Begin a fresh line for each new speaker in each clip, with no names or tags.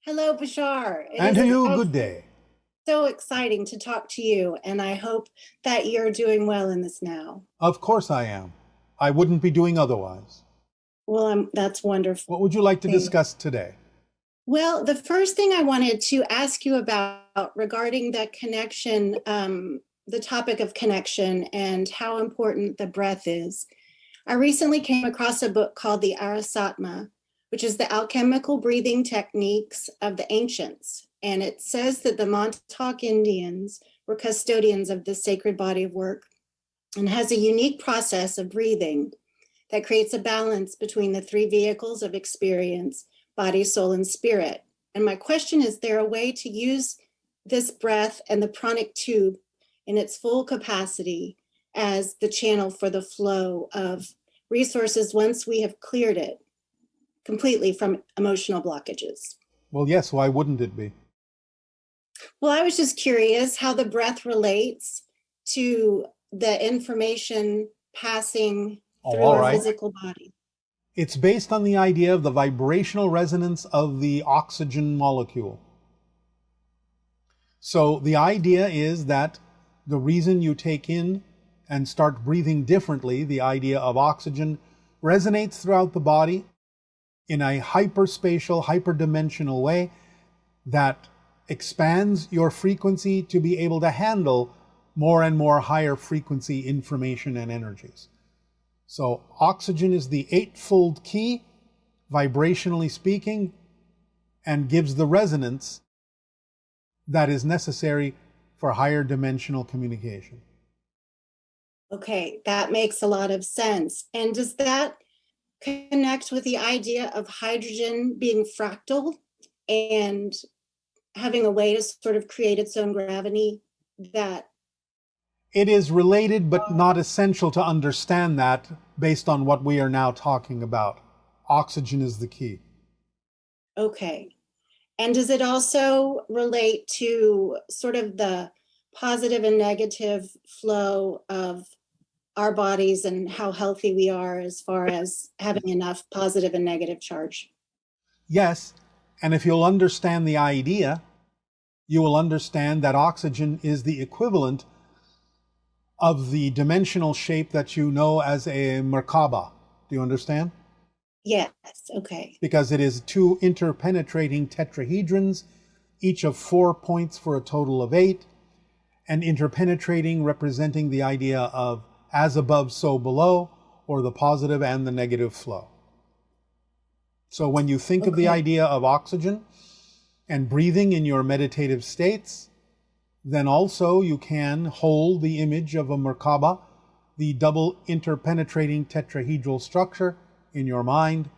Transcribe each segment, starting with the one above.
Hello, Bashar. It
And
is
to you, good day.
so exciting to talk to you, and I hope that you're doing well in this now.
Of course I am. I wouldn't be doing otherwise.
Well, that's wonderful.
What would you like to discuss today?
Well, the first thing I wanted to ask you about regarding the connection, the topic of connection and how important the breath is. I recently came across a book called the Arasatma, which is the alchemical breathing techniques of the ancients. And it says that the Montauk Indians were custodians of this sacred body of work and has a unique process of breathing that creates a balance between the three vehicles of experience: body, soul, and spirit. And my question is there a way to use this breath and the pranic tube in its full capacity as the channel for the flow of resources once we have cleared it completely from emotional blockages?
Well, yes, why wouldn't it be?
Well, I was just curious how the breath relates to the information passing
Oh,
through
all
our
right.
physical body.
It's based on the idea of the vibrational resonance of the oxygen molecule. So the idea is that the reason you take in and start breathing differently, the idea of oxygen, resonates throughout the body in a hyperspatial, hyperdimensional way that expands your frequency to be able to handle more and more higher frequency information and energies. So oxygen is the eightfold key, vibrationally speaking, and gives the resonance that is necessary for higher dimensional communication.
Okay, that makes a lot of sense. And does that connect with the idea of hydrogen being fractal and having a way to sort of create its own gravity that
It is related but not essential to understand that based on what we are now talking about. Oxygen is the key.
okay. And does it also relate to sort of the positive and negative flow of our bodies and how healthy we are as far as having enough positive and negative charge?
Yes, and if you'll understand the idea, you will understand that oxygen is the equivalent of the dimensional shape that you know as a Merkaba. Do you understand?
Yes, okay.
Because it is two interpenetrating tetrahedrons, each of 4 points for a total of 8, and interpenetrating representing the idea of as above, so below, or the positive and the negative flow. So when you think of the idea of oxygen and breathing in your meditative states, then also you can hold the image of a Merkaba, the double interpenetrating tetrahedral structure in your mind,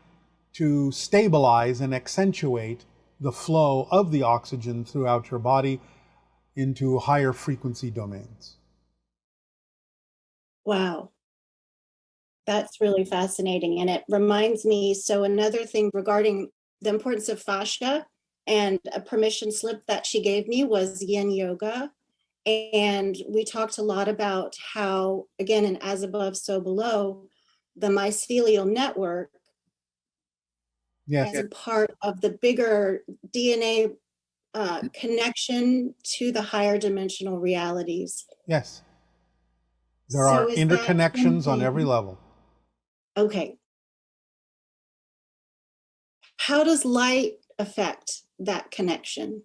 to stabilize and accentuate the flow of the oxygen throughout your body into higher frequency domains.
Wow. That's really fascinating. And it reminds me, so another thing regarding the importance of fascia and a permission slip that she gave me was yin yoga. And we talked a lot about how, again, in As Above, So Below, the mycelial network
Yes.
as a part of the bigger DNA connection to the higher dimensional realities.
Yes. There
So
are
is that
interconnections on every
something?
level.
Okay. How does light affect that connection?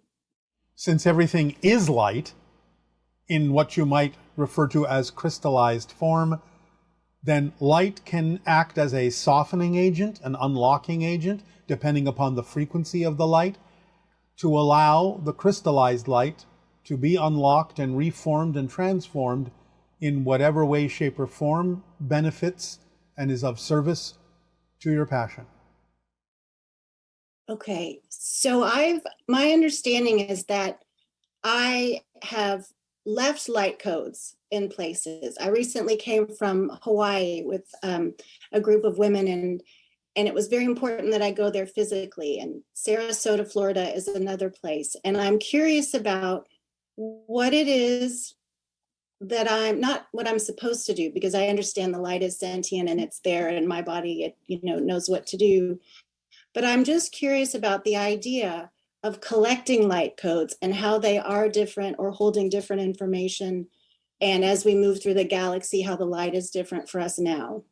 Since everything is light, in what you might refer to as crystallized form, then light can act as a softening agent, an unlocking agent, depending upon the frequency of the light, to allow the crystallized light to be unlocked and reformed and transformed in whatever way, shape, or form benefits and is of service to your passion.
Okay. So my understanding is that I have left light codes in places. I recently came from Hawaii with a group of women, and it was very important that I go there physically. And Sarasota, Florida is another place. And I'm curious about what it is that I'm not what I'm supposed to do, because I understand the light is sentient and it's there and my body, it knows what to do. But I'm just curious about the idea of collecting light codes and how they are different or holding different information. And as we move through the galaxy, how the light is different for us now.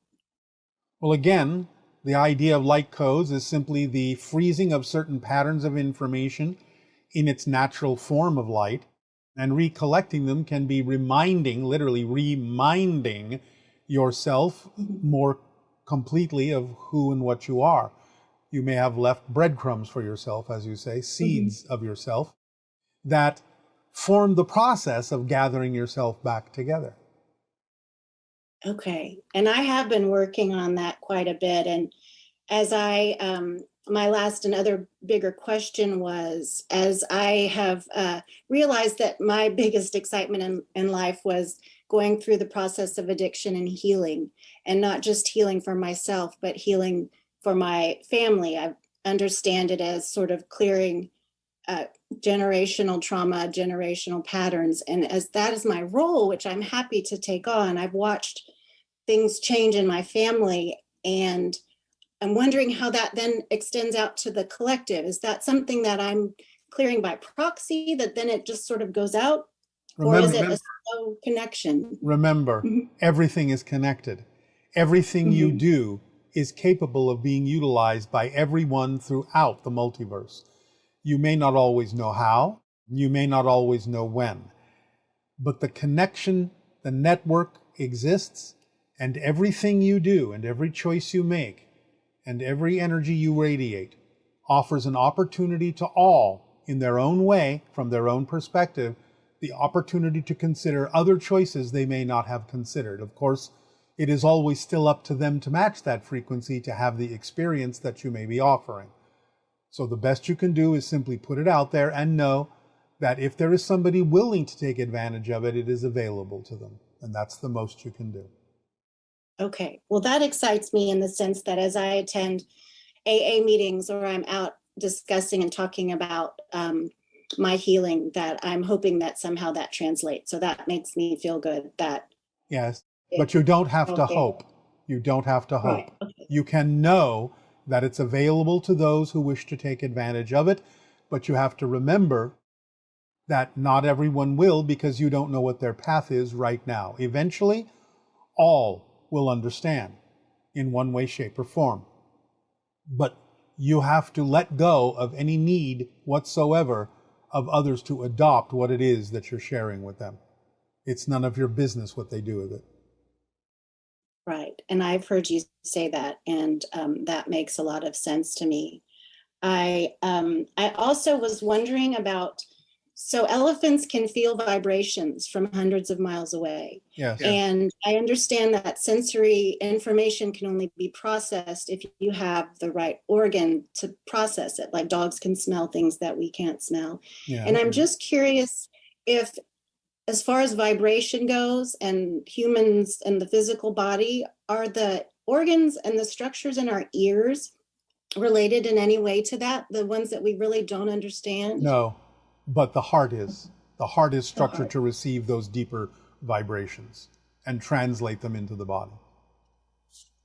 Well, again, the idea of light codes is simply the freezing of certain patterns of information in its natural form of light, and recollecting them can be reminding, literally reminding yourself more completely of who and what you are. You may have left breadcrumbs for yourself, as you say, seeds of yourself that form the process of gathering yourself back together.
Okay. And I have been working on that quite a bit. And as my last and other bigger question was, as I have realized that my biggest excitement in life was going through the process of addiction and healing, and not just healing for myself, but healing for my family. I understand it as sort of clearing generational trauma, generational patterns. And as that is my role, which I'm happy to take on, I've watched things change in my family, and I'm wondering how that then extends out to the collective. Is that something that I'm clearing by proxy, that then it just sort of goes out? Or is it a slow connection?
Remember, everything is connected. Everything you do is capable of being utilized by everyone throughout the multiverse. You may not always know how, you may not always know when, but the connection, the network exists, and everything you do and every choice you make and every energy you radiate offers an opportunity to all, in their own way, from their own perspective, the opportunity to consider other choices they may not have considered. Of course, it is always still up to them to match that frequency to have the experience that you may be offering. So the best you can do is simply put it out there and know that if there is somebody willing to take advantage of it, it is available to them. And that's the most you can do.
Okay. Well, that excites me in the sense that as I attend AA meetings or I'm out discussing and talking about my healing, that I'm hoping that somehow that translates. So that makes me feel good that.
Yes, but you don't have to hope. You don't have to hope.
Right. Okay.
You can know that it's available to those who wish to take advantage of it, but you have to remember that not everyone will, because you don't know what their path is right now. Eventually, all will understand in one way, shape, or form. But you have to let go of any need whatsoever of others to adopt what it is that you're sharing with them. It's none of your business what they do with it.
Right. And I've heard you say that, and that makes a lot of sense to me. I also was wondering about, so elephants can feel vibrations from hundreds of miles away.
Yes.
And I understand that sensory information can only be processed if you have the right organ to process it. Like dogs can smell things that we can't smell.
Yeah.
And I'm just curious if, as far as vibration goes and humans and the physical body, are the organs and the structures in our ears related in any way to that? The ones that we really don't understand?
No, but the heart is. The heart is structured to receive those deeper vibrations and translate them into the body.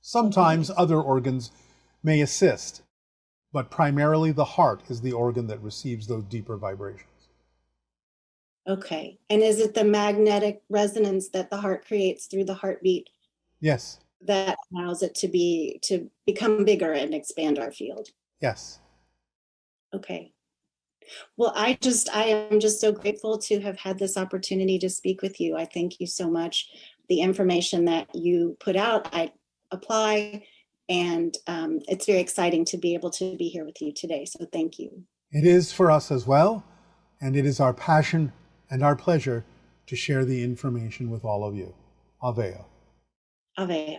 Sometimes other organs may assist, but primarily the heart is the organ that receives those deeper vibrations.
Okay. And is it the magnetic resonance that the heart creates through the heartbeat?
Yes.
That allows it to become bigger and expand our field?
Yes.
Okay. Well, I am just so grateful to have had this opportunity to speak with you. I thank you so much. The information that you put out, I apply, and it's very exciting to be able to be here with you today. So thank you.
It is for us as well, and it is our passion and our pleasure to share the information with all of you. Aveo.
Aveo.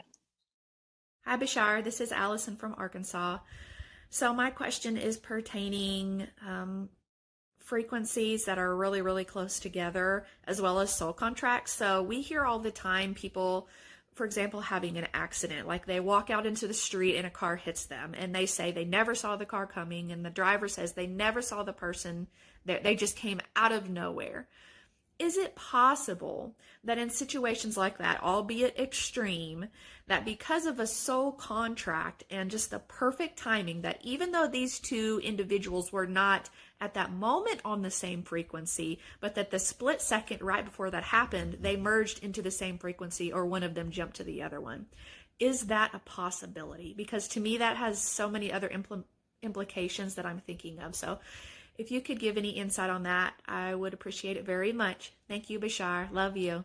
Hi, Bashar. This is Allison from Arkansas. So my question is pertaining frequencies that are really, really close together, as well as soul contracts. So we hear all the time people, for example, having an accident, like they walk out into the street and a car hits them, and they say they never saw the car coming, and the driver says they never saw the person, they just came out of nowhere. Is it possible that in situations like that, albeit extreme, that because of a soul contract and just the perfect timing, that even though these two individuals were not at that moment on the same frequency, but that the split second right before that happened, they merged into the same frequency, or one of them jumped to the other one? Is that a possibility? Because to me, that has so many other implications that I'm thinking of. So if you could give any insight on that, I would appreciate it very much. Thank you, Bashar. Love you.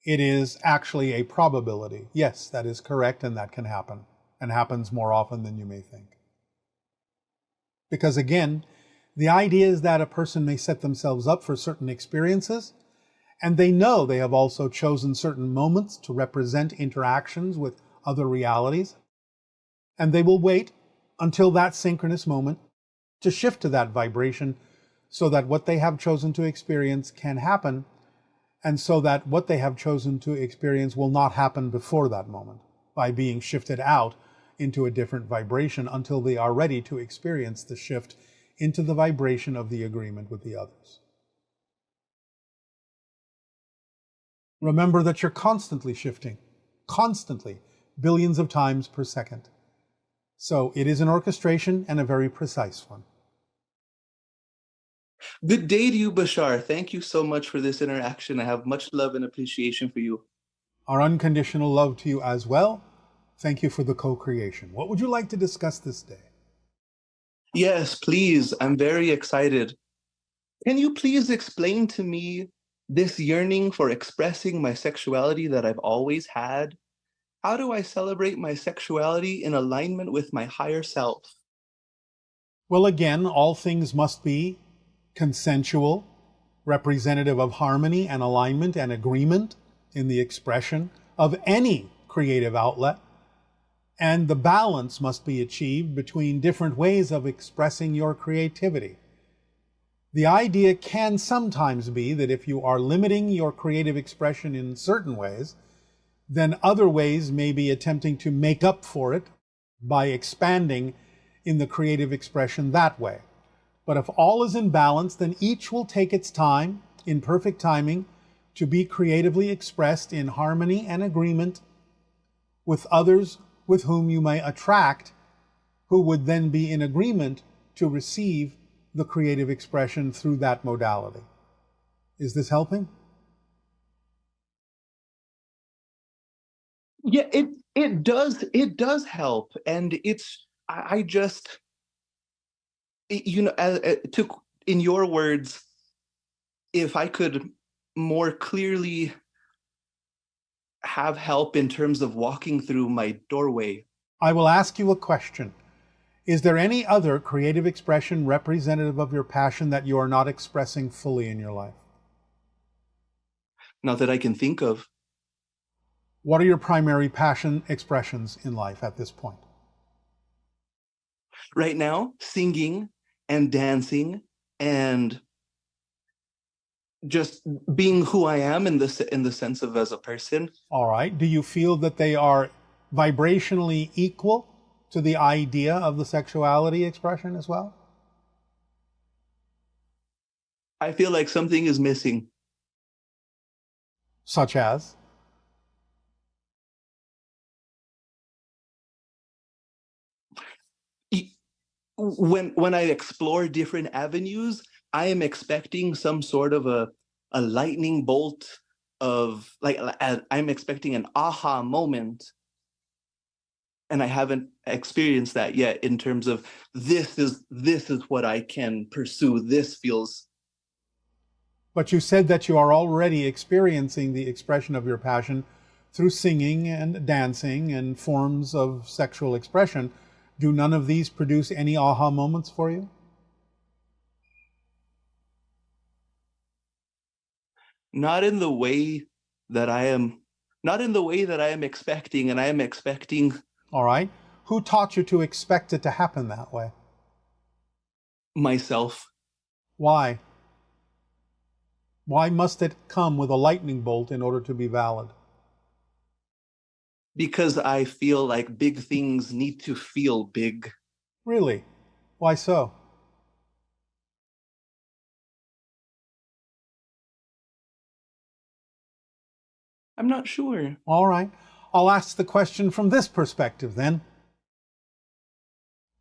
It is actually a probability. Yes, that is correct, and that can happen, and happens more often than you may think. Because again, the idea is that a person may set themselves up for certain experiences, and they know they have also chosen certain moments to represent interactions with other realities, and they will wait until that synchronous moment to shift to that vibration so that what they have chosen to experience can happen, and so that what they have chosen to experience will not happen before that moment by being shifted out into a different vibration until they are ready to experience the shift into the vibration of the agreement with the others. Remember that you're constantly shifting, constantly, billions of times per second. So it is an orchestration, and a very precise one.
Good day to you, Bashar. Thank you so much for this interaction. I have much love and appreciation for you.
Our unconditional love to you as well. Thank you for the co-creation. What would you like to discuss this day?
Yes, please. I'm very excited. Can you please explain to me this yearning for expressing my sexuality that I've always had? How do I celebrate my sexuality in alignment with my higher self?
Well, again, all things must be consensual, representative of harmony and alignment and agreement in the expression of any creative outlet. And the balance must be achieved between different ways of expressing your creativity. The idea can sometimes be that if you are limiting your creative expression in certain ways, then other ways may be attempting to make up for it by expanding in the creative expression that way. But if all is in balance, then each will take its time, in perfect timing, to be creatively expressed in harmony and agreement with others with whom you may attract, who would then be in agreement to receive the creative expression through that modality. Is this helping?
Yeah, it does help, and I just, you know, to in your words, if I could more clearly have help in terms of walking through my doorway.
I will ask you a question. Is there any other creative expression representative of your passion that you are not expressing fully in your life?
Not that I can think of.
What are your primary passion expressions in life at this point?
Right now, singing and dancing and just being who I am in the sense of as a person.
All right. Do you feel that they are vibrationally equal to the idea of the sexuality expression as well?
I feel like something is missing.
Such as?
When I explore different avenues, I am expecting some sort of a lightning bolt of like I'm expecting an aha moment, and I haven't experienced that yet in terms of this is what I can pursue. This feels.
But you said that you are already experiencing the expression of your passion through singing and dancing and forms of sexual expression. Do none of these produce any aha moments for you?
Not in the way that I am, not in the way that I am expecting, and I am expecting.
All right. Who taught you to expect it to happen that way?
Myself.
Why? Why must it come with a lightning bolt in order to be valid?
Because I feel like big things need to feel big.
Really? Why so?
I'm not sure.
All right. I'll ask the question from this perspective then.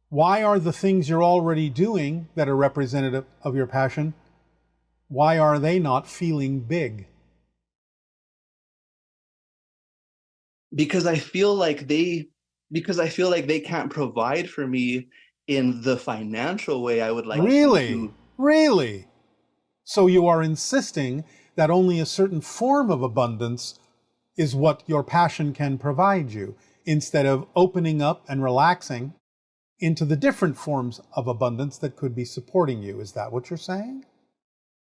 Why are the things you're already doing that are representative of your passion, why are they not feeling big?
Because I feel like they can't provide for me in the financial way I would like them
Really?
to.
Really? So you are insisting that only a certain form of abundance is what your passion can provide you, instead of opening up and relaxing into the different forms of abundance that could be supporting you. Is that what you're saying?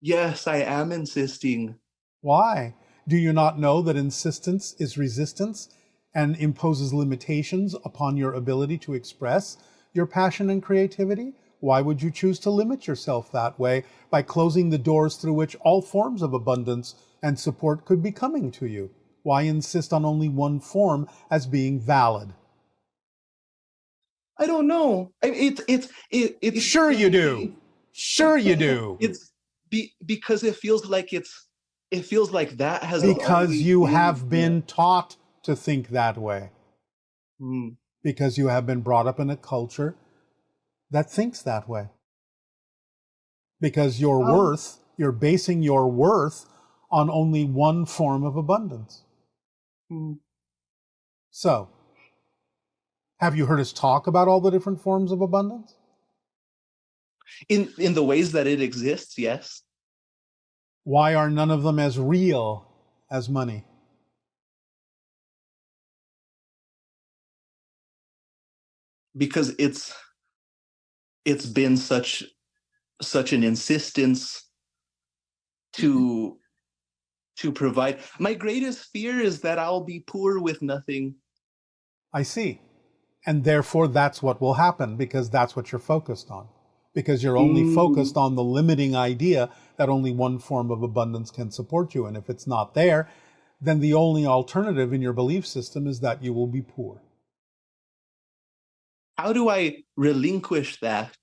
Yes, I am insisting.
Why? Do you not know that insistence is resistance and imposes limitations upon your ability to express your passion and creativity? Why would you choose to limit yourself that way by closing the doors through which all forms of abundance and support could be coming to you? Why insist on only one form as being valid?
I don't know. It's
Sure you do. Sure you do.
Because it feels like that has
Because
always
you
been
have been taught to think that way.
Hmm.
Because you have been brought up in a culture that thinks that way. Because your worth, you're basing your worth on only one form of abundance.
Hmm.
So, have you heard us talk about all the different forms of abundance?
In the ways that it exists, yes.
Why are none of them as real as money?
Because it's been such an insistence to provide. My greatest fear is that I'll be poor with nothing.
I see. And therefore that's what will happen, because that's what you're focused on. Because you're only focused on the limiting idea that only one form of abundance can support you. And if it's not there, then the only alternative in your belief system is that you will be poor.
How do I relinquish that?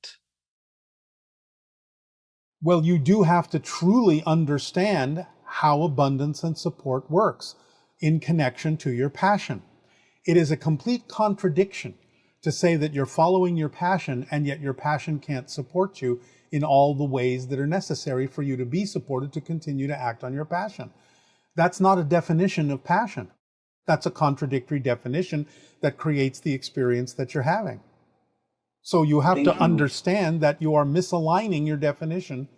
Well, you do have to truly understand how abundance and support works in connection to your passion. It is a complete contradiction to say that you're following your passion and yet your passion can't support you in all the ways that are necessary for you to be supported to continue to act on your passion. That's not a definition of passion. That's a contradictory definition that creates the experience that you're having. So you have to understand that you are misaligning your definition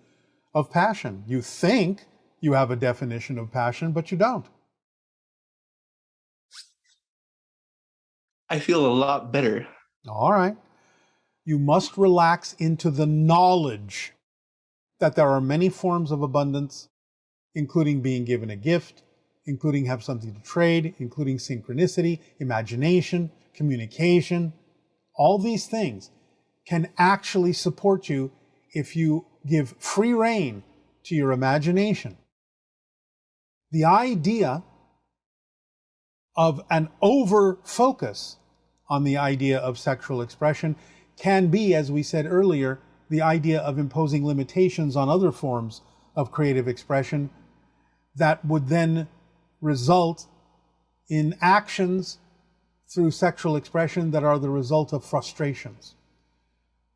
of passion. You think you have a definition of passion, but you don't.
I feel a lot better.
All right. You must relax into the knowledge that there are many forms of abundance, including being given a gift, including have something to trade, including synchronicity, imagination, communication. All these things can actually support you if you give free rein to your imagination. The idea of an over-focus on the idea of sexual expression can be, as we said earlier, the idea of imposing limitations on other forms of creative expression that would then result in actions through sexual expression that are the result of frustrations.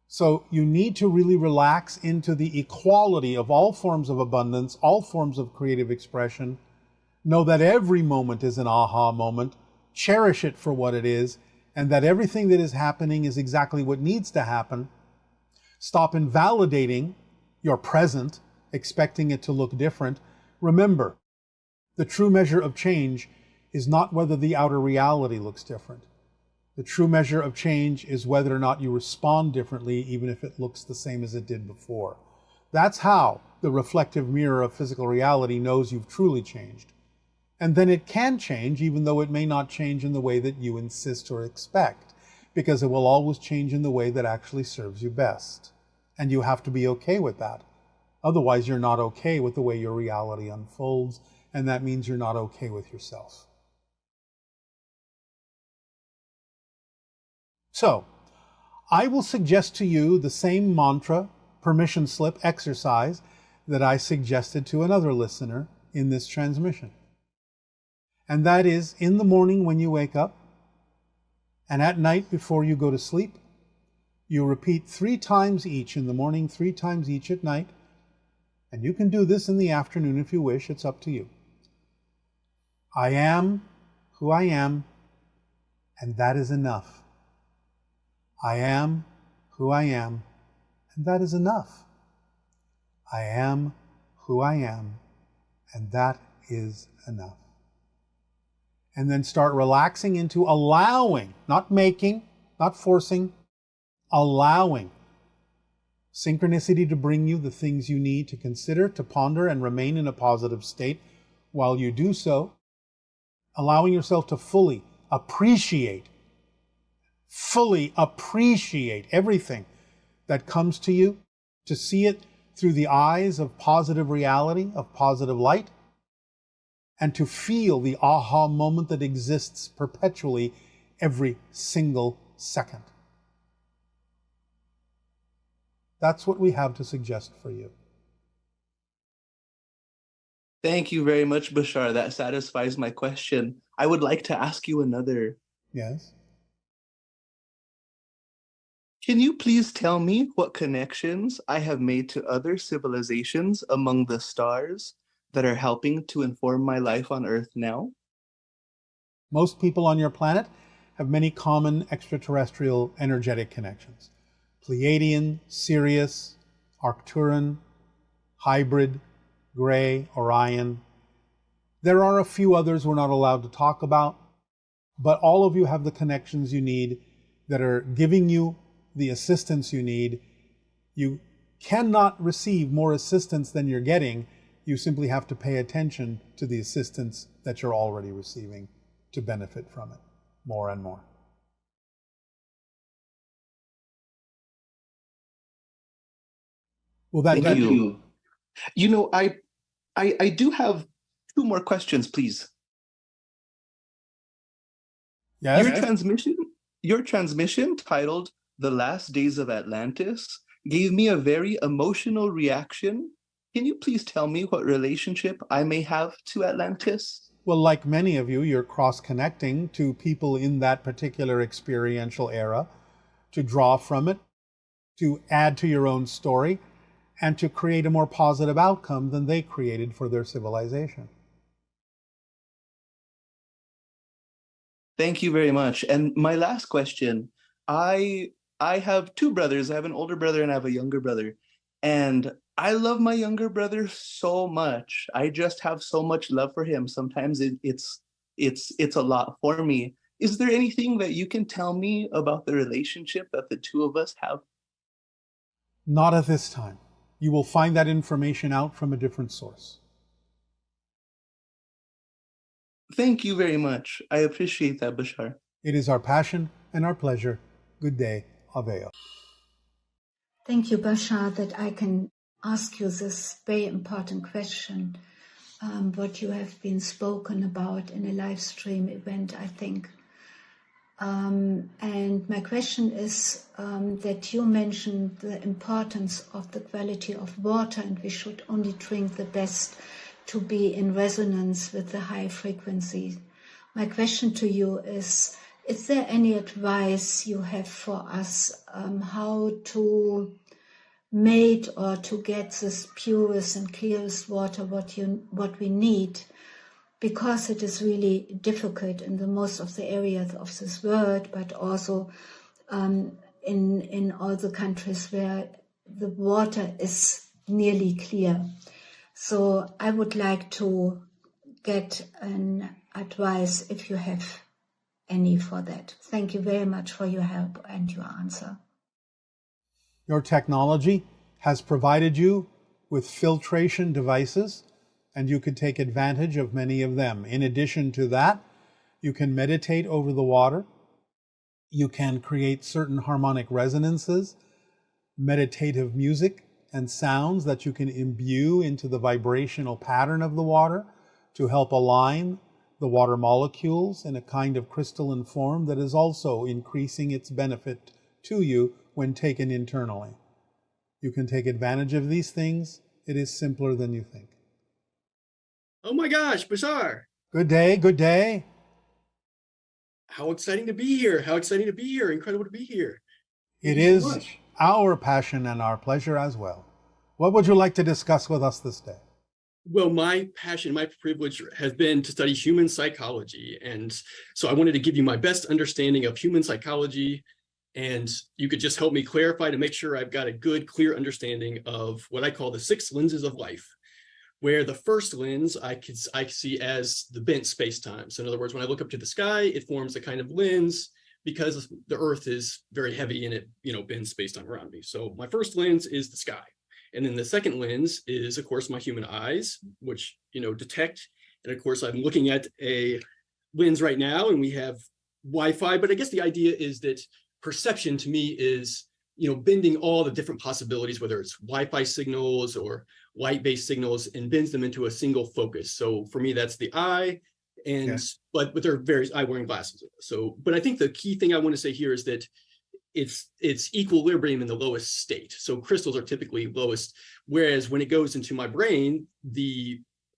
So you need to really relax into the equality of all forms of abundance, all forms of creative expression. Know that every moment is an aha moment. Cherish it for what it is, and that everything that is happening is exactly what needs to happen. Stop invalidating your present, expecting it to look different. Remember, the true measure of change is not whether the outer reality looks different. The true measure of change is whether or not you respond differently, even if it looks the same as it did before. That's how the reflective mirror of physical reality knows you've truly changed. And then it can change, even though it may not change in the way that you insist or expect, because it will always change in the way that actually serves you best. And you have to be okay with that. Otherwise, you're not okay with the way your reality unfolds, and that means you're not okay with yourself. So, I will suggest to you the same mantra, permission slip exercise that I suggested to another listener in this transmission. And that is in the morning when you wake up, and at night before you go to sleep. You repeat 3 times each in the morning, 3 times each at night. And you can do this in the afternoon if you wish, it's up to you. I am who I am, and that is enough. I am who I am, and that is enough. I am who I am, and that is enough. And then start relaxing into allowing, not making, not forcing, allowing synchronicity to bring you the things you need to consider, to ponder, and remain in a positive state while you do so. Allowing yourself to fully appreciate everything that comes to you, to see it through the eyes of positive reality, of positive light, and to feel the aha moment that exists perpetually every single second. That's what we have to suggest for you.
Thank you very much, Bashar. That satisfies my question. I would like to ask you another.
Yes?
Can you please tell me what connections I have made to other civilizations among the stars that are helping to inform my life on Earth now?
Most people on your planet have many common extraterrestrial energetic connections. Pleiadian, Sirius, Arcturan, Hybrid, Gray, Orion. There are a few others we're not allowed to talk about, but all of you have the connections you need that are giving you the assistance you need. You cannot receive more assistance than you're getting. You simply have to pay attention to the assistance that you're already receiving to benefit from it more and more. Well,
Thank you. You know, I do have 2 more questions, please.
Yes?
Your transmission titled The Last Days of Atlantis gave me a very emotional reaction. Can you please tell me what relationship I may have to Atlantis?
Well, like many of you, you're cross-connecting to people in that particular experiential era to draw from it, to add to your own story, and to create a more positive outcome than they created for their civilization.
Thank you very much. And my last question, I have 2 brothers. I have an older brother and I have a younger brother. And I love my younger brother so much. I just have so much love for him. Sometimes it's a lot for me. Is there anything that you can tell me about the relationship that the 2 of us have?
Not at this time. You will find that information out from a different source.
Thank you very much. I appreciate that, Bashar.
It is our passion and our pleasure. Good day. Aveo.
Thank you, Bashar, that I can ask you this very important question, what you have been spoken about in a live stream event, I think. And my question is that you mentioned the importance of the quality of water, and we should only drink the best to be in resonance with the high frequency. My question to you is there any advice you have for us how to make or to get this purest and clearest water what we need? Because it is really difficult in the most of the areas of this world, but also in all the countries where the water is nearly clear. So I would like to get an advice if you have any for that. Thank you very much for your help and your answer.
Your technology has provided you with filtration devices, and you can take advantage of many of them. In addition to that, you can meditate over the water. You can create certain harmonic resonances, meditative music and sounds that you can imbue into the vibrational pattern of the water to help align the water molecules in a kind of crystalline form that is also increasing its benefit to you when taken internally. You can take advantage of these things. It is simpler than you think.
Oh my gosh, Bashar,
Good day, good day.
How exciting to be here. How exciting to be here. Incredible to be here.
It
Thank you so
is
much.
our passion and our pleasure as well. What would you like to discuss with us this day?
Well, my passion, my privilege has been to study human psychology. And so I wanted to give you my best understanding of human psychology. And you could just help me clarify to make sure I've got a good, clear understanding of what I call the 6 lenses of life, where the first lens I see as the bent space-time. So in other words, when I look up to the sky, it forms a kind of lens because the Earth is very heavy and it, bends space-time around me. So my first lens is the sky. And then the second lens is, of course, my human eyes, which, detect. And of course, I'm looking at a lens right now and we have Wi-Fi, but I guess the idea is that perception to me is, bending all the different possibilities, whether it's Wi-Fi signals or light-based signals, and bends them into a single focus. So for me, that's the eye, and
Okay.
but there are various eye wearing glasses. So, but I think the key thing I want to say here is that it's equilibrium in the lowest state. So crystals are typically lowest, whereas when it goes into my brain,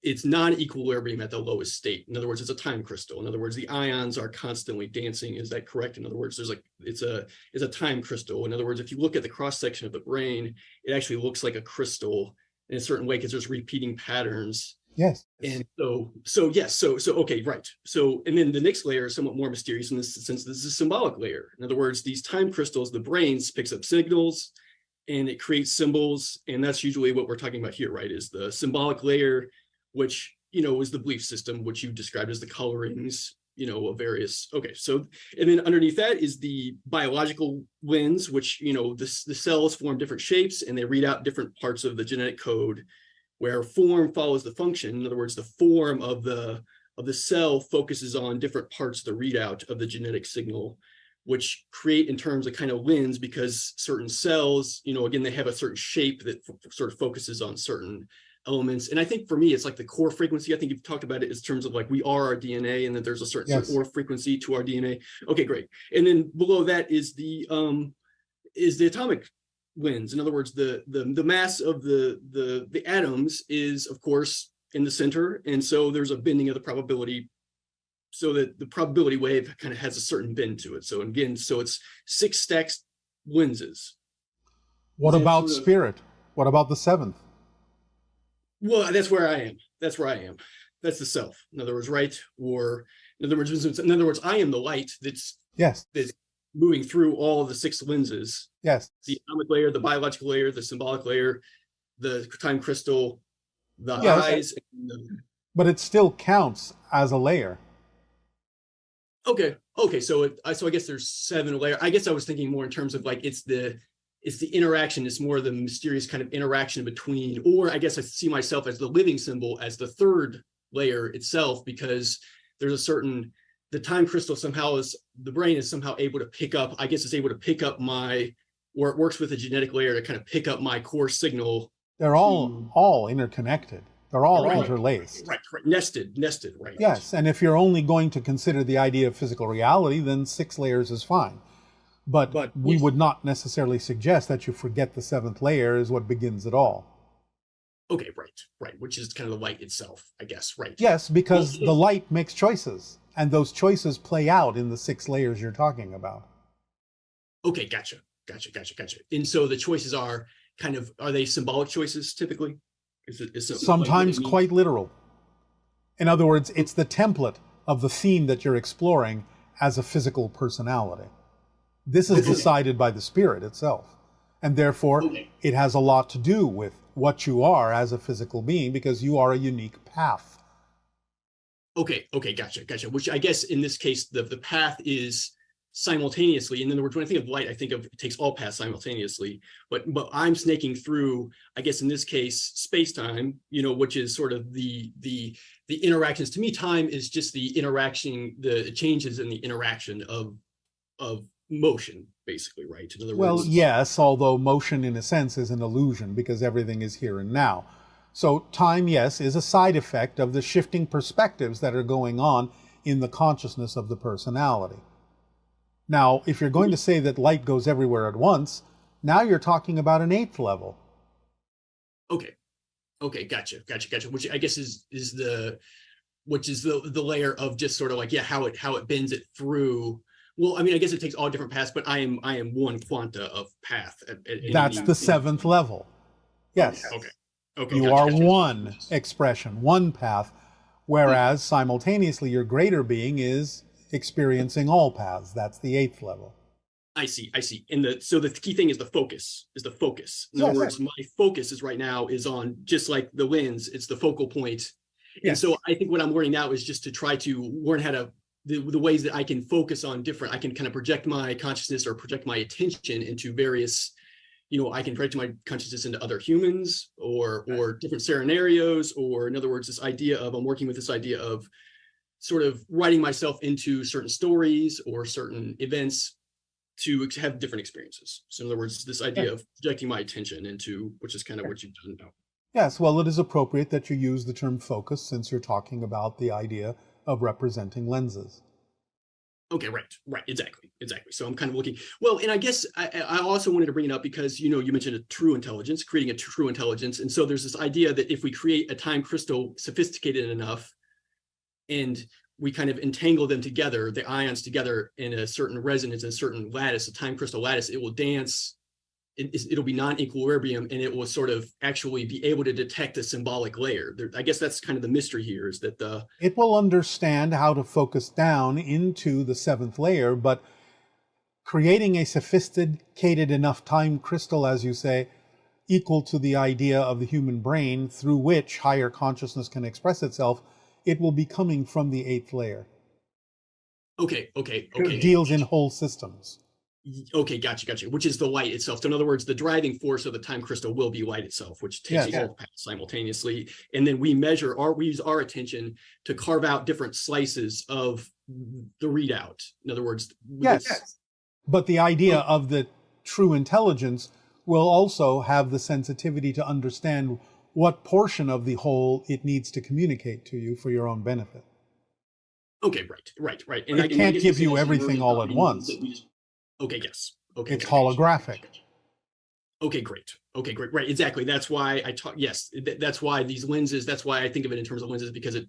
it's non-equilibrium at the lowest state. In other words, it's a time crystal. In other words, the ions are constantly dancing. Is that correct? In other words, it's a time crystal. In other words, if you look at the cross section of the brain, it actually looks like a crystal in a certain way because there's repeating patterns.
Yes.
And so okay, right. So, and then the next layer is somewhat more mysterious in this sense. This is a symbolic layer. In other words, these time crystals, the brain picks up signals and it creates symbols. And that's usually what we're talking about here, right? Is the symbolic layer, which, is the belief system, which you described as the colorings, of various, okay. So, and then underneath that is the biological lens, which, the cells form different shapes and they read out different parts of the genetic code, where form follows the function. In other words, the form of the cell focuses on different parts of the readout of the genetic signal, which create in terms of kind of lens, because certain cells, again, they have a certain shape that sort of focuses on certain elements. And I think for me, it's like the core frequency. I think you've talked about it in terms of like we are our DNA and that there's a certain
Yes.
core frequency to our DNA. Okay, great. And then below that is the atomic lens. In other words, the mass of the atoms is, of course, in the center. And so there's a bending of the probability so that the probability wave kind of has a certain bend to it. So again, so it's 6 stacked lenses.
What
Is that
about
sort of-
spirit? What about the 7th?
Well, that's where I am. That's where I am. That's the self. In other words, right? Or in other words, I am the light that's
Yes.
moving through all of the 6 lenses.
Yes.
The atomic layer, the biological layer, the symbolic layer, the time crystal, the
Yes.
eyes.
But it still counts as a layer.
Okay. So I guess there's 7 layers. I guess I was thinking more in terms of like it's the interaction. It's more the mysterious kind of interaction between, or I guess I see myself as the living symbol as the 3rd layer itself, because there's a certain, the time crystal somehow is, the brain is somehow able to pick up, I guess it's able to pick up or it works with the genetic layer to kind of pick up my core signal.
They're all interconnected. They're all interlaced.
Right. Nested, right.
Yes, and if you're only going to consider the idea of physical reality, then 6 layers is fine. But we would not necessarily suggest that you forget the 7th layer is what begins it all.
Okay, right, which is kind of the light itself, I guess, right?
Yes, because the light makes choices, and those choices play out in the 6 layers you're talking about.
Okay, gotcha. And so the choices are they symbolic choices typically? Is it
Sometimes quite literal. In other words, it's the template of the theme that you're exploring as a physical personality. This is decided by the spirit itself. And therefore, it has a lot to do with what you are as a physical being, because you are a unique path.
Okay, gotcha. Which I guess in this case, the path is simultaneously. In other words, when I think of light, I think of it takes all paths simultaneously. But I'm snaking through, I guess in this case, space-time, which is sort of the interactions. To me, time is just the interaction, the changes in the interaction of motion, basically, right? In other words,
yes, although motion in a sense is an illusion because everything is here and now. So time, yes, is a side effect of the shifting perspectives that are going on in the consciousness of the personality. Now, if you're going to say that light goes everywhere at once, now you're talking about an 8th level.
Okay, gotcha. Which I guess is the which is the layer of just sort of like, yeah, how it bends it through. Well, I mean, I guess it takes all different paths, but I am one quanta of path.
That's the seventh level. Yes.
Okay.
You
Gotcha.
are one expression, one path, whereas simultaneously your greater being is experiencing all paths. That's the eighth level.
I see. And so the key thing is the focus. In other words, my focus is right now is on, just like the lens, it's the focal point. And so I think what I'm learning now is just to try to learn how to, the ways that I can focus on different, I can kind of project my consciousness or project my attention into various, I can project my consciousness into other humans or different scenarios, or in other words, I'm working with this idea of sort of writing myself into certain stories or certain events to have different experiences. So in other words, this idea of projecting my attention into, which is kind of what you've done now.
Yes, well, it is appropriate that you use the term focus since you're talking about the idea of representing lenses.
Okay, right, exactly. So I'm kind of looking, well, and I guess I also wanted to bring it up because, you mentioned a true intelligence, creating a true intelligence. And so there's this idea that if we create a time crystal sophisticated enough and we kind of entangle them together, the ions together in a certain resonance, a certain lattice, a time crystal lattice, it will dance. It'll be non-equilibrium, and it will sort of actually be able to detect a symbolic layer. I guess that's kind of the mystery here, is that
it will understand how to focus down into the seventh layer, but creating a sophisticated enough time crystal, as you say, equal to the idea of the human brain through which higher consciousness can express itself, it will be coming from the eighth layer.
Okay.
It deals in whole systems.
Okay, gotcha. Which is the light itself. So in other words, the driving force of the time crystal will be light itself, which takes all paths simultaneously. And then we use our attention to carve out different slices of the readout. In other words,
but the idea of the true intelligence will also have the sensitivity to understand what portion of the whole it needs to communicate to you for your own benefit.
Okay, right. And
it can't give you everything all at once.
Okay, yes. Okay.
It's holographic.
Okay, great. Right, exactly. That's why I talk, yes, that's why these lenses, that's why I think of it in terms of lenses, because it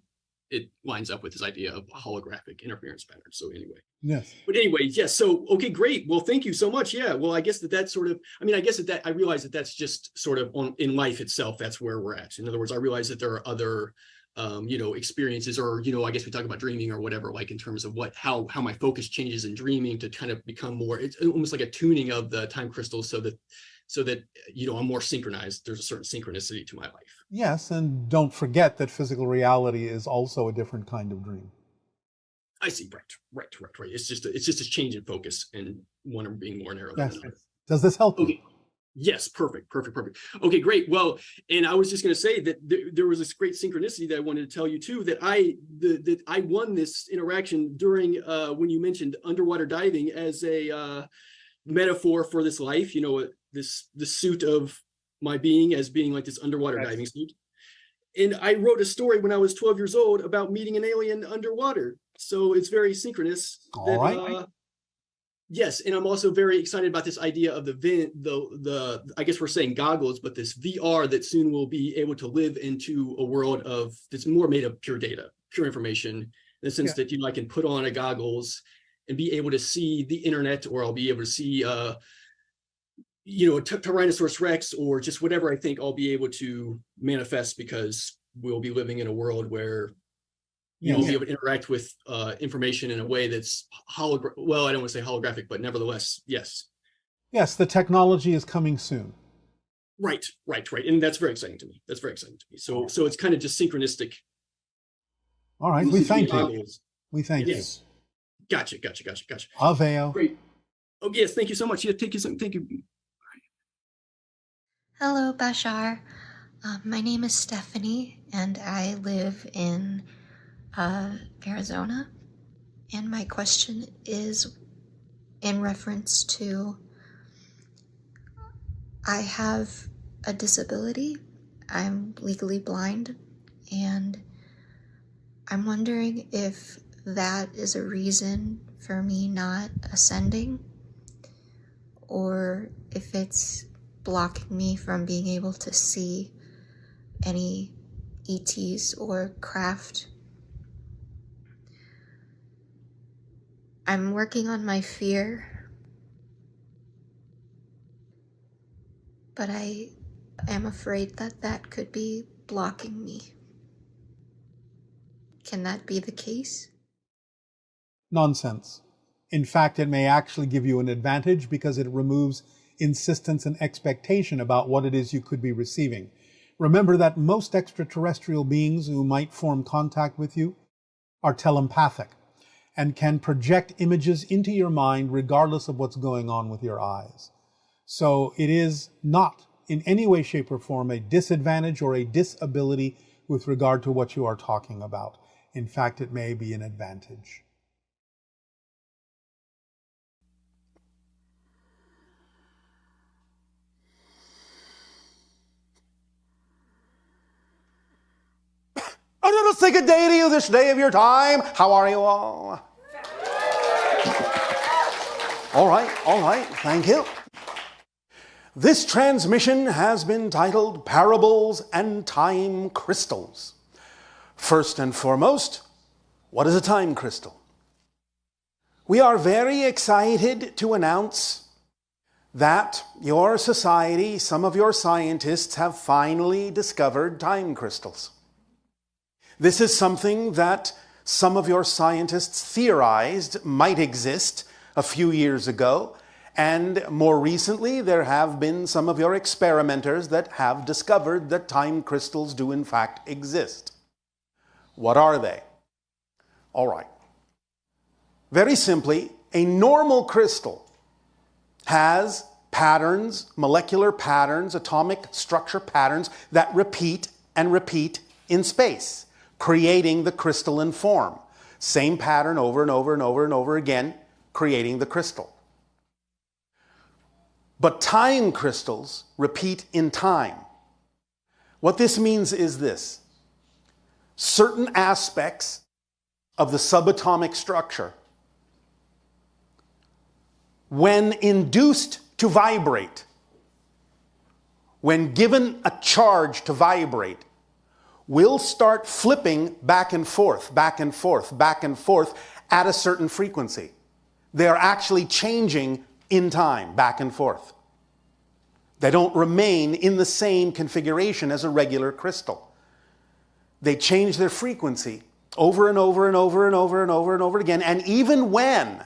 lines up with this idea of holographic interference patterns. So anyway.
Yes.
But anyway, yes. So, okay, great. Well, thank you so much. Yeah. Well, I guess that's sort of, I realize that that's just sort of in life itself, that's where we're at. In other words, I realize that there are other experiences, or, I guess we talk about dreaming or whatever, like in terms of how my focus changes in dreaming to kind of become more, it's almost like a tuning of the time crystals so that, I'm more synchronized. There's a certain synchronicity to my life.
Yes. And don't forget that physical reality is also a different kind of dream.
I see. Right. It's just a change in focus and one being more narrow than another.
Does this help
you?
you?
Yes, perfect. Okay, great. Well, and I was just going to say that there was this great synchronicity that I wanted to tell you too, that I won this interaction during when you mentioned underwater diving as a metaphor for this life, the suit of my being as being like this underwater diving suit. And I wrote a story when I was 12 years old about meeting an alien underwater. So it's very synchronous.
All right.
Yes, and I'm also very excited about this idea of the I guess we're saying goggles, but this VR that soon will be able to live into a world that's more made of pure data, pure information, in the sense that I can put on a goggles and be able to see the internet, or I'll be able to see a Tyrannosaurus Rex, or just whatever I think I'll be able to manifest, because we'll be living in a world where you'll be able to interact with information in a way that's well, I don't want to say holographic, but nevertheless, yes.
Yes, the technology is coming soon.
Right. And that's very exciting to me. So it's kind of just synchronistic.
All right, we thank you.
Yes. Gotcha.
Aveo.
Great. Oh, yes, thank you so much. Yeah, thank you.
Hello, Bashar. My name is Stephanie, and I live in Arizona, and my question is in reference to, I have a disability. I'm legally blind, and I'm wondering if that is a reason for me not ascending, or if it's blocking me from being able to see any ETs or craft I'm working on my fear, but I am afraid that that could be blocking me. Can that be the case?
Nonsense. In fact, it may actually give you an advantage because it removes insistence and expectation about what it is you could be receiving. Remember that most extraterrestrial beings who might form contact with you are telepathic and can project images into your mind regardless of what's going on with your eyes. So it is not in any way, shape, or form a disadvantage or a disability with regard to what you are talking about. In fact, it may be an advantage.
A little sick a day to you this day of your time. How are you all? All right, thank you. This transmission has been titled Parables and Time Crystals. First and foremost, what is a time crystal? We are very excited to announce that your society, some of your scientists have finally discovered time crystals. This is something that some of your scientists theorized might exist a few years ago, and more recently there have been some of your experimenters that have discovered that time crystals do in fact exist. What are they? All right. Very simply, a normal crystal has patterns, molecular patterns, atomic structure patterns that repeat and repeat in space, creating the crystalline form. Same pattern over and over and over and over again, creating the crystal. But time crystals repeat in time. What this means is this. Certain aspects of the subatomic structure, when induced to vibrate, when given a charge to vibrate, will start flipping back and forth, back and forth, back and forth at a certain frequency. They are actually changing in time, back and forth. They don't remain in the same configuration as a regular crystal. They change their frequency over and over and over and over and over and over again. And even when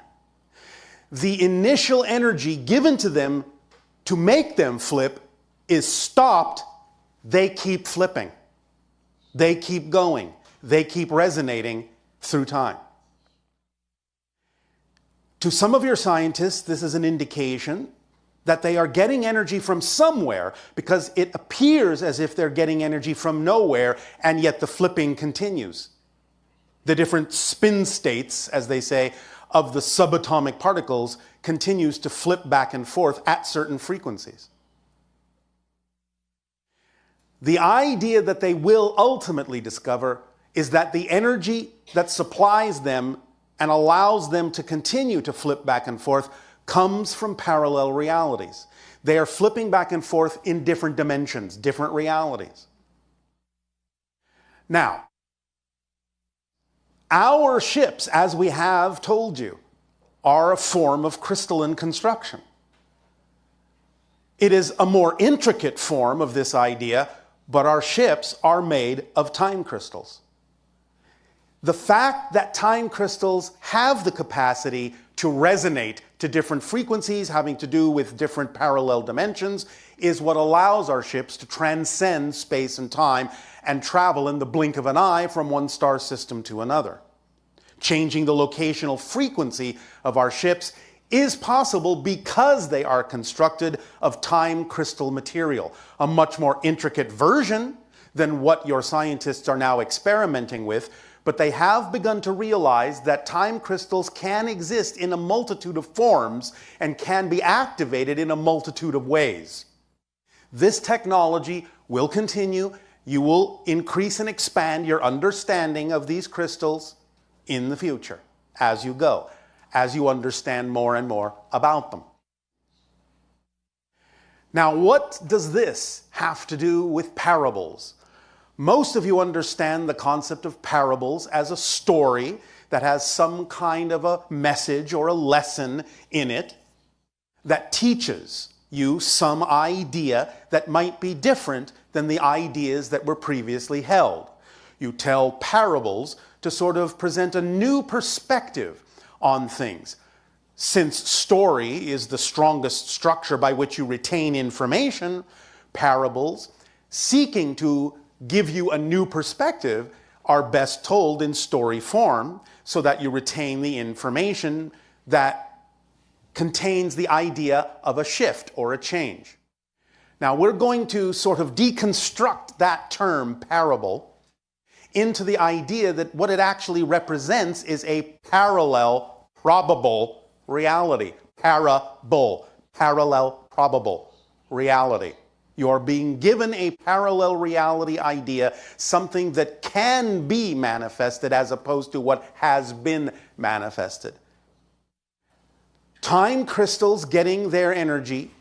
the initial energy given to them to make them flip is stopped, they keep flipping. They keep going. They keep resonating through time. To some of your scientists, this is an indication that they are getting energy from somewhere, because it appears as if they're getting energy from nowhere, and yet the flipping continues. The different spin states, as they say, of the subatomic particles continues to flip back and forth at certain frequencies. The idea that they will ultimately discover is that the energy that supplies them and allows them to continue to flip back and forth comes from parallel realities. They are flipping back and forth in different dimensions, different realities. Now, our ships, as we have told you, are a form of crystalline construction. It is a more intricate form of this idea, but our ships are made of time crystals. The fact that time crystals have the capacity to resonate to different frequencies having to do with different parallel dimensions is what allows our ships to transcend space and time and travel in the blink of an eye from one star system to another. Changing the locational frequency of our ships is possible because they are constructed of time crystal material, a much more intricate version than what your scientists are now experimenting with, but they have begun to realize that time crystals can exist in a multitude of forms and can be activated in a multitude of ways. This technology will continue. You will increase and expand your understanding of these crystals in the future as you go, as you understand more and more about them. Now, what does this have to do with parables? Most of you understand the concept of parables as a story that has some kind of a message or a lesson in it that teaches you some idea that might be different than the ideas that were previously held. You tell parables to sort of present a new perspective on things. Since story is the strongest structure by which you retain information, parables, seeking to give you a new perspective, are best told in story form so that you retain the information that contains the idea of a shift or a change. Now, we're going to sort of deconstruct that term parable into the idea that what it actually represents is a parallel probable reality. Parable, parallel probable reality. You're being given a parallel reality idea, something that can be manifested as opposed to what has been manifested. Time crystals getting their energy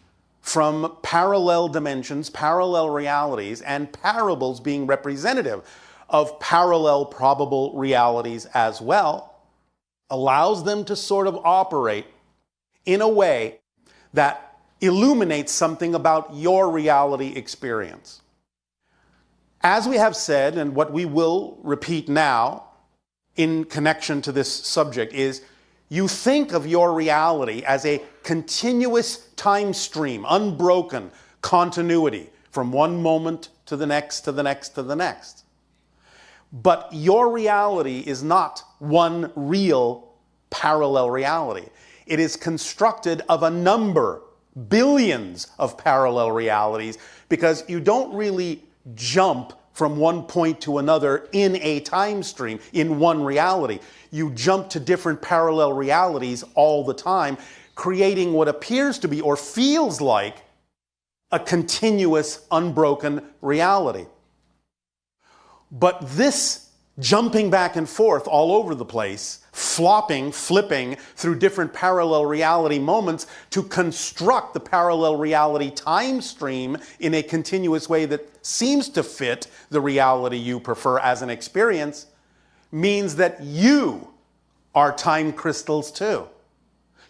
from parallel dimensions, parallel realities, and parables being representative of parallel probable realities as well, allows them to sort of operate in a way that illuminates something about your reality experience. As we have said, and what we will repeat now in connection to this subject, is you think of your reality as a continuous time stream, unbroken continuity from one moment to the next, to the next, to the next. But your reality is not one real parallel reality. It is constructed of a number, billions of parallel realities, because you don't really jump from one point to another in a time stream, in one reality. You jump to different parallel realities all the time, creating what appears to be or feels like a continuous, unbroken reality. But this jumping back and forth all over the place, flopping, flipping through different parallel reality moments to construct the parallel reality time stream in a continuous way that seems to fit the reality you prefer as an experience, means that you are time crystals too.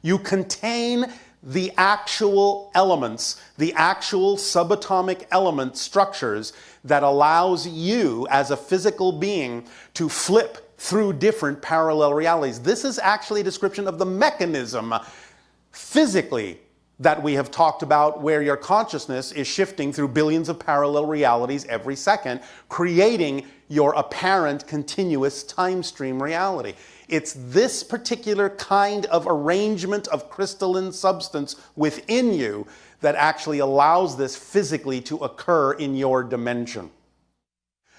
You contain the actual elements, the actual subatomic element structures that allows you as a physical being to flip through different parallel realities. This is actually a description of the mechanism physically that we have talked about, where your consciousness is shifting through billions of parallel realities every second, creating your apparent continuous time stream reality. It's this particular kind of arrangement of crystalline substance within you that actually allows this physically to occur in your dimension.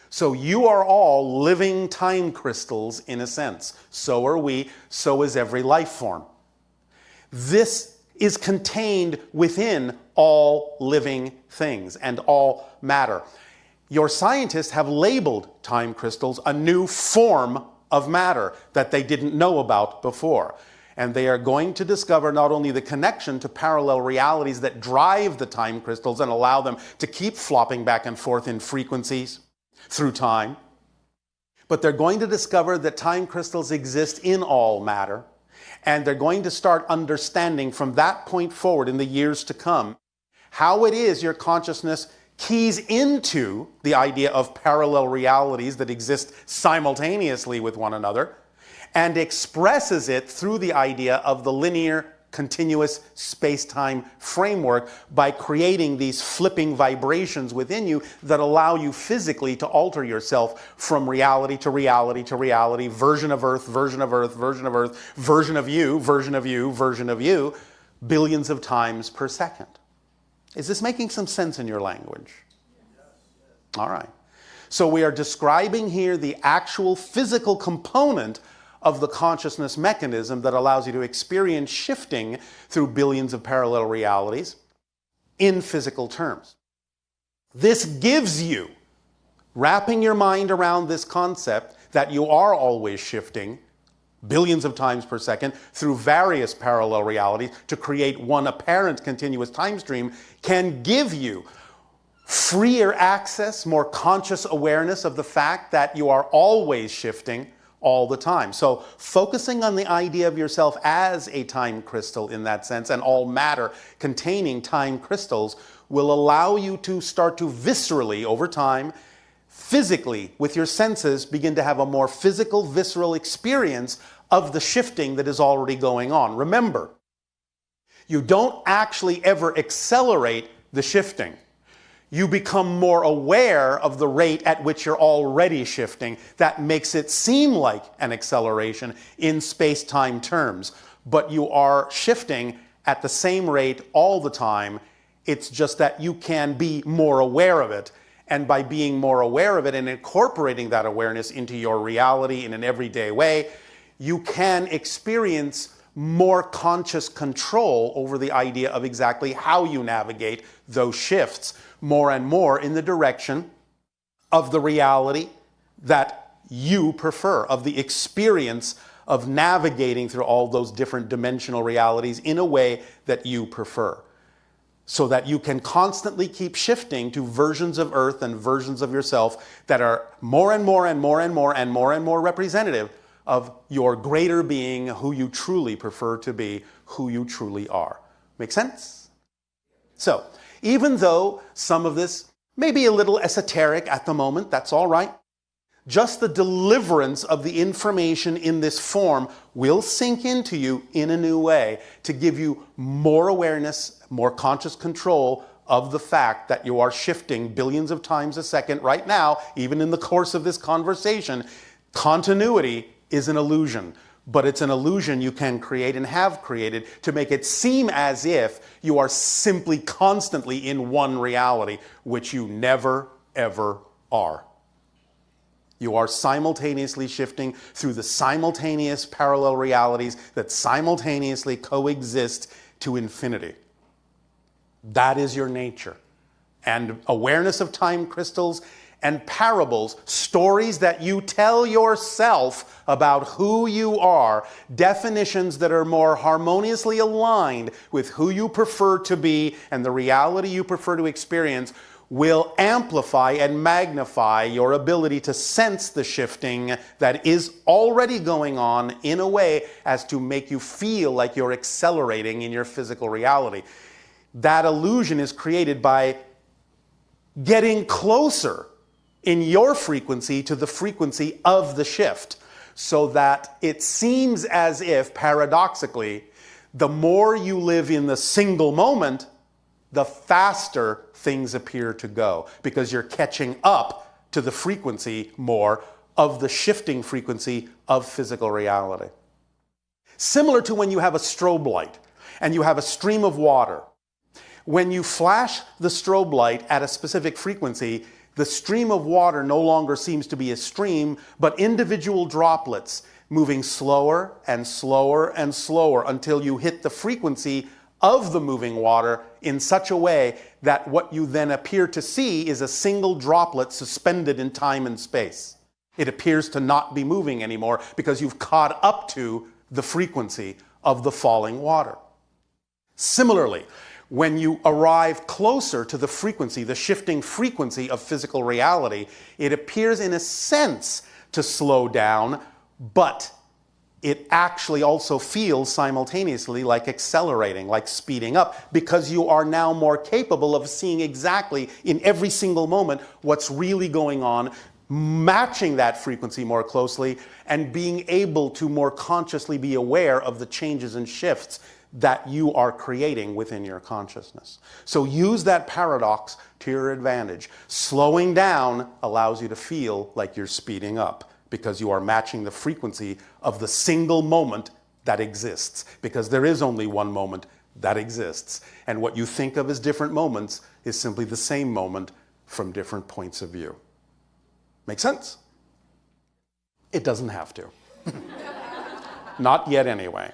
So you are all living time crystals in a sense. So are we, so is every life form. This is contained within all living things and all matter. Your scientists have labeled time crystals a new form of matter that they didn't know about before. And they are going to discover not only the connection to parallel realities that drive the time crystals and allow them to keep flopping back and forth in frequencies through time, but they're going to discover that time crystals exist in all matter, and they're going to start understanding from that point forward in the years to come how it is your consciousness keys into the idea of parallel realities that exist simultaneously with one another and expresses it through the idea of the linear, continuous space-time framework by creating these flipping vibrations within you that allow you physically to alter yourself from reality to reality to reality, version of Earth, version of Earth, version of Earth, version of you, version of you, version of you, billions of times per second. Is this making some sense in your language? All right. So we are describing here the actual physical component of the consciousness mechanism that allows you to experience shifting through billions of parallel realities in physical terms. This gives you, wrapping your mind around this concept that you are always shifting billions of times per second through various parallel realities to create one apparent continuous time stream, can give you freer access, more conscious awareness of the fact that you are always shifting, all the time. So focusing on the idea of yourself as a time crystal in that sense, and all matter containing time crystals, will allow you to start to viscerally, over time, physically, with your senses, begin to have a more physical, visceral experience of the shifting that is already going on. Remember, you don't actually ever accelerate the shifting. You become more aware of the rate at which you're already shifting. That makes it seem like an acceleration in space-time terms, but you are shifting at the same rate all the time. It's just that you can be more aware of it. And by being more aware of it and incorporating that awareness into your reality in an everyday way, you can experience more conscious control over the idea of exactly how you navigate those shifts more and more in the direction of the reality that you prefer, of the experience of navigating through all those different dimensional realities in a way that you prefer, so that you can constantly keep shifting to versions of Earth and versions of yourself that are more and more and more and more and more and more representative of your greater being, who you truly prefer to be, who you truly are. Make sense? So, even though some of this may be a little esoteric at the moment, that's all right. Just the deliverance of the information in this form will sink into you in a new way to give you more awareness, more conscious control of the fact that you are shifting billions of times a second right now, even in the course of this conversation. Continuity is an illusion, but it's an illusion you can create and have created to make it seem as if you are simply constantly in one reality, which you never, ever are. You are simultaneously shifting through the simultaneous parallel realities that simultaneously coexist to infinity. That is your nature. And awareness of time crystals and parables, stories that you tell yourself about who you are, definitions that are more harmoniously aligned with who you prefer to be and the reality you prefer to experience, will amplify and magnify your ability to sense the shifting that is already going on in a way as to make you feel like you're accelerating in your physical reality. That illusion is created by getting closer in your frequency to the frequency of the shift, so that it seems as if, paradoxically, the more you live in the single moment, the faster things appear to go, because you're catching up to the frequency more of the shifting frequency of physical reality. Similar to when you have a strobe light and you have a stream of water. When you flash the strobe light at a specific frequency, the stream of water no longer seems to be a stream, but individual droplets moving slower and slower and slower until you hit the frequency of the moving water in such a way that what you then appear to see is a single droplet suspended in time and space. It appears to not be moving anymore because you've caught up to the frequency of the falling water. Similarly, when you arrive closer to the frequency, the shifting frequency of physical reality, it appears in a sense to slow down, but it actually also feels simultaneously like accelerating, like speeding up, because you are now more capable of seeing exactly in every single moment what's really going on, matching that frequency more closely, and being able to more consciously be aware of the changes and shifts that you are creating within your consciousness. So use that paradox to your advantage. Slowing down allows you to feel like you're speeding up, because you are matching the frequency of the single moment that exists, because there is only one moment that exists. And what you think of as different moments is simply the same moment from different points of view. Make sense? It doesn't have to. Not yet anyway.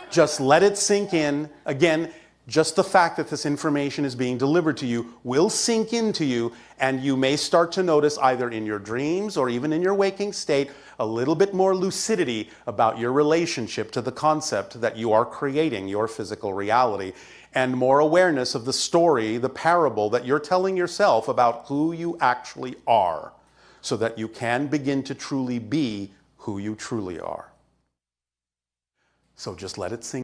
Just let it sink in. Again, just the fact that this information is being delivered to you will sink into you, and you may start to notice either in your dreams or even in your waking state a little bit more lucidity about your relationship to the concept that you are creating your physical reality, and more awareness of the story, the parable that you're telling yourself about who you actually are, so that you can begin to truly be who you truly are. So just let it sink